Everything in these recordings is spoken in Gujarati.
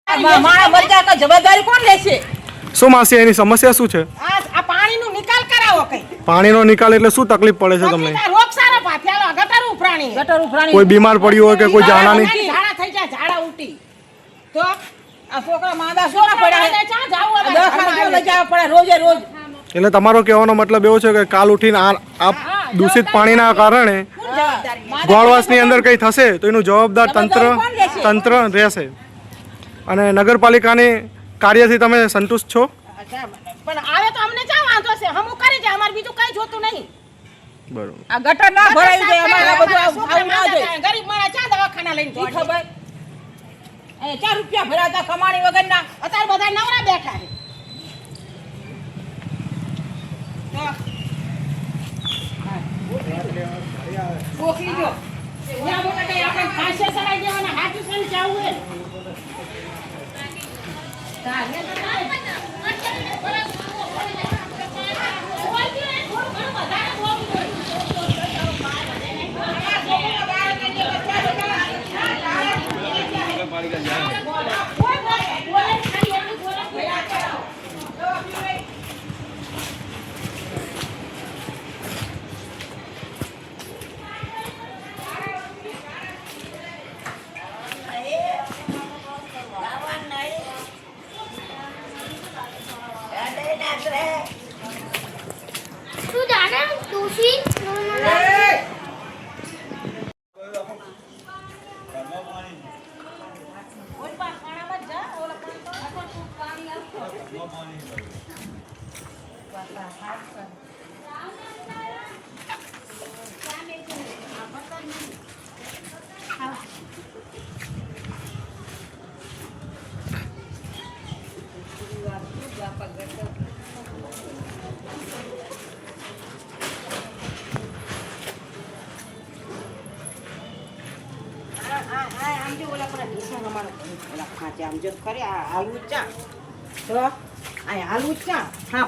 મારા મરજા કા જવાબદારી કોણ લેશે? શું માસી એની સમસ્યા શું છે? આ પાણીનો નિકાલ કરાવો કઈ. પાણીનો નિકાલ એટલે શું તકલીફ પડે છે તમને? રોગચાળો પાથ્યાલો ગટર ઉફરાણી કોઈ બીમાર પડ્યું હોય કે કોઈ જાણાની ઝાડા થઈ જાય ઝાડા ઉલટી તો આ છોકરા માંદા છોકરા પડ્યા ચા જાવ દવાખાને લઈ જવા પડે રોજે રોજ. એટલે તમારો કહેવાનો મતલબ એવો છે કે કાલ ઉઠીને આ દૂષિત પાણીના કારણે ગોળવાસની અંદર કંઈ થશે તો એનું જવાબદાર તંત્ર રહેશે. અને નગરપાલિકાની કાર્યથી તમે સંતુષ્ટ છો? પણ આવે તો અમને ચા વાંધો છે, હમું કરી જાય, અમાર બીજું કઈ જોતું નહીં. બરોબર. આ ગટર ના ભરાઈ જાય, અમારે બધું આવું ના જાય. ગરીબ માણસ ચા દવાખાના લઈને જાય ખબર એ 4 રૂપિયા ભરાતા કમાણી વગરના અત્યારે બધા નવરા બેઠા છે. ગોખી જો ત્યાં મોટા કઈ આપણે ફાંસે સરાઈ દેવાના હાથું સરી જાવું હે. તું જાણે તુસી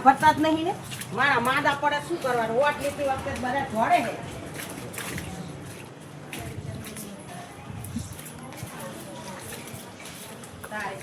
ભરતા જ નહીં ને મારા માદા પડે શું કરવાનું? વોટ લેતી વખતે બધા જોડે છે. તારે